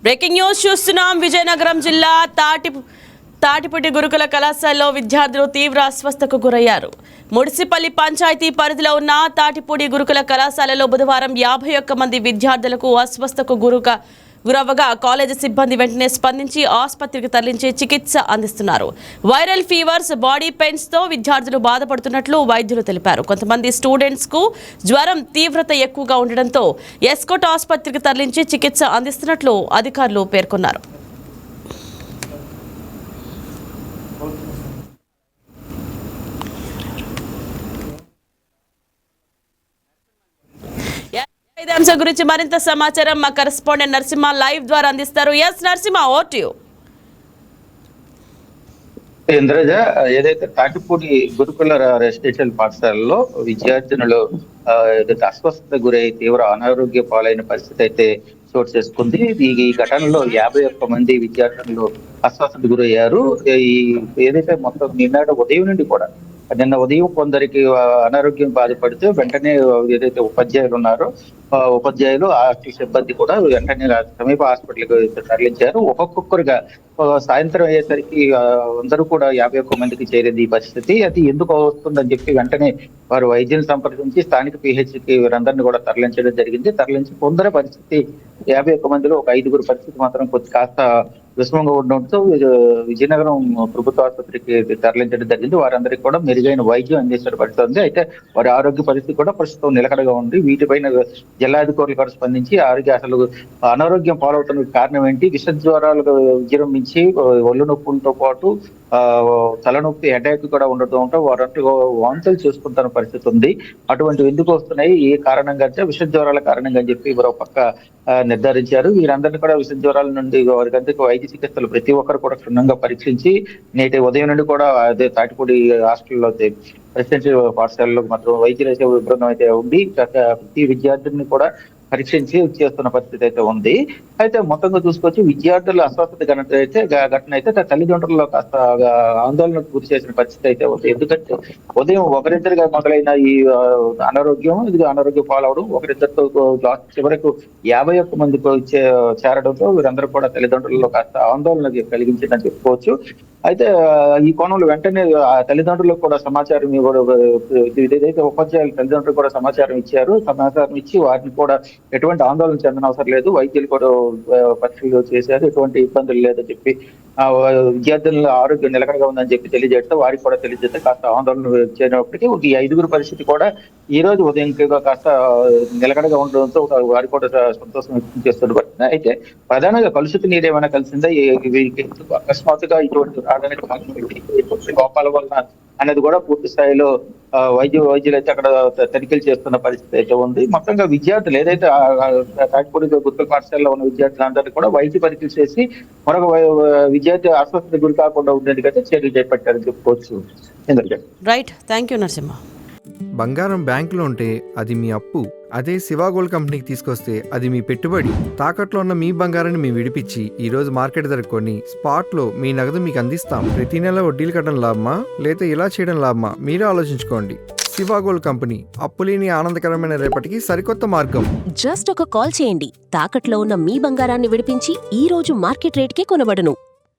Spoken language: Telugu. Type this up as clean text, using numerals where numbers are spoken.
బ్రేకింగ్ న్యూస్ చూస్తున్నాం. విజయనగరం జిల్లా తాటిపూడి గురుకుల కళాశాలలో విద్యార్థులు తీవ్ర అస్వస్థతకు గురయ్యారు. ముడిసిపల్లి పంచాయతీ పరిధిలో ఉన్న తాటిపూడి గురుకుల కళాశాలలో బుధవారం 51 మంది విద్యార్థులకు అస్వస్థతకు గురవ్వగా కాలేజీ సిబ్బంది వెంటనే స్పందించి ఆసుపత్రికి తరలించి చికిత్స అందిస్తున్నారు. వైరల్ ఫీవర్స్, బాడీ పెయిన్స్ తో విద్యార్థులు బాధపడుతున్నట్లు వైద్యులు తెలిపారు. కొంతమంది స్టూడెంట్స్ కు జ్వరం తీవ్రత ఎక్కువగా ఉండడంతో ఎస్కోట్ ఆసుపత్రికి తరలించి చికిత్స అందిస్తున్నట్లు అధికారులు పేర్కొన్నారు. ఇదే అంశం గురించి మరింత సమాచారం మా కరెస్పాండెంట్ నరసింహ లైవ్ ద్వారా అందిస్తారు. S Narasimha, over to you. Indraja, ఏదైతే తాటిపూడి గురుకుల రెసిడెన్షియల్ పాఠశాలలో విద్యార్థినులు అస్వస్థత గురై తీవ్ర అనారోగ్య పాలైన పరిస్థితి అయితే చోటు చేసుకుంది. ఈ ఘటనలో 51 మంది విద్యార్థులు అస్వస్థత గురయ్యారు. ఏదైతే మొత్తం నిన్న ఉదయం కొందరికి అనారోగ్యం బాధపడితే వెంటనే ఏదైతే ఉపాధ్యాయులు ఉన్నారో ఉపాధ్యాయులు హాస్టల్ సిబ్బంది కూడా వెంటనే సమీప హాస్పిటల్కి తరలించారు. ఒక్కొక్కరుగా సాయంత్రం అయ్యేసరికి అందరూ కూడా 51 మందికి చేరింది ఈ పరిస్థితి. అది ఎందుకు వస్తుందని చెప్పి వెంటనే వారు వైద్యుని సంప్రదించి స్థానిక పిహెచ్కి వీరందరినీ కూడా తరలించడం జరిగింది. తరలించి కొందరు పరిస్థితి 51 మందిలో ఒక 5గురు పరిస్థితి మాత్రం కాస్త విషమంగా ఉండడంతో విజయనగరం ప్రభుత్వ ఆసుపత్రికి తరలించడం జరిగింది. వారందరికీ కూడా మెరుగైన వైద్యం అందించబడుతుంది. అయితే వారి ఆరోగ్య పరిస్థితి కూడా ప్రస్తుతం నిలకడగా ఉంది. వీటిపైన జిల్లాధికారులు కూడా స్పందించి అసలు అనారోగ్యం పాలవుతున్న కారణం ఏంటి, విష జ్వరాలు విజృంభించి ఒళ్ళు నొప్పులతో పాటు తలనొప్పి, హెడేక్ కూడా ఉండటంతో వారంటే వాంతులు చేసుకుంటున్న పరిస్థితి ఉంది. అటువంటివి ఎందుకు వస్తున్నాయి, ఏ కారణంగా విష జ్వరాల కారణంగా చెప్పి మరో పక్క నిర్ధారించారు. వీరందరినీ కూడా విష జ్వరాల నుండి వారికి వైద్య చికిత్సలు ప్రతి ఒక్కరు కూడా క్షుణ్ణంగా పరీక్షించి నేటి ఉదయం నుండి కూడా అదే తాటిపూడి హాస్టల్లో రెసిడెన్షియల్ పాఠశాలలో మాత్రం వైద్యులు విభ్రంగం అయితే ఉంది. ప్రతి విద్యార్థిని కూడా పరీక్షించి చేస్తున్న పరిస్థితి అయితే ఉంది. అయితే మొత్తంగా చూసుకొచ్చి విద్యార్థుల అస్వస్థత ఘటన అయితే తల్లిదండ్రుల్లో కాస్త ఆందోళనకు గురి చేసిన పరిస్థితి అయితే ఉంది. ఎందుకంటే ఉదయం ఒకరిద్దరిగా మొదలైన ఈ అనారోగ్యం పాలవడం, ఒకరిద్దరితో చివరకు 51 మందికి చేరడంతో వీరందరూ కూడా తల్లిదండ్రుల్లో కాస్త ఆందోళన కలిగించిందని చెప్పుకోవచ్చు. అయితే ఈ కోణంలో వెంటనే తల్లిదండ్రులకు కూడా సమాచారం ఏదైతే ఉపాధ్యాయులు తల్లిదండ్రులు కూడా సమాచారం ఇచ్చి వారిని కూడా ఎటువంటి ఆందోళన చెందన అవసరం లేదు, వైద్యులు కూడా పరీక్షలు చేశారు, ఎటువంటి ఇబ్బందులు లేదని చెప్పి విద్యార్థుల ఆరోగ్యం నిలకడగా ఉందని చెప్పి తెలియజేస్తే వారికి కూడా తెలియజేస్తే కాస్త ఆందోళన చేరినప్పటికీ ఈ 5గురు పరిస్థితి కూడా ఈ రోజు ఉదయం కాస్త నిలకడగా ఉండడంతో వారికి కూడా సంతోషం వ్యక్తం చేస్తున్నారు. అయితే ప్రధానంగా కలుషిత నీరు ఏమైనా కలిసిందా, అకస్మాత్తుగా ఇటువంటి రావడానికి గోపాల వల్ల అనేది కూడా పూర్తి స్థాయిలో వైద్యులు అయితే అక్కడ తనిఖీలు చేస్తున్న పరిస్థితి అయితే ఉంది. మొత్తంగా విద్యార్థులు ఏదైతే తాటిపూడి గురుకుల పాఠశాలలో ఉన్న విద్యార్థులందరినీ కూడా వైద్య పరీక్షలు చేసి మరొక విద్యార్థి ఆసుపత్రికి గురి కాకుండా ఉండేందుకైతే చర్యలు చేపట్టారని చెప్పుకోవచ్చు. Right, thank you Narasimha. బంగారం బ్యాంకులో ఉంటే అది మీ అప్పు, అదే శివా గోల్డ్ కంపెనీకి తీసుకొస్తే అది మీ పెట్టుబడి. తాకట్లో ఉన్న మీ బంగారాన్ని మేము విడిపించి ఈ రోజు మార్కెట్ ధర కొని స్పాట్ లో మీ నగదు మీకు అందిస్తాం. ప్రతి నెల వడ్డీలు కట్టడం లాభమా లేదా ఇలా చేయడం లాభమా మీరే ఆలోచించుకోండి. శివా గోల్డ్ కంపెనీ, అప్పులేని ఆనందకరమైన రేపటికి సరికొత్త మార్గం. జస్ట్ ఒక కాల్ చేయండి. తాకట్లో ఉన్న మీ బంగారాన్ని విడిపించి ఈ రోజు మార్కెట్ రేట్కే కొనబడును.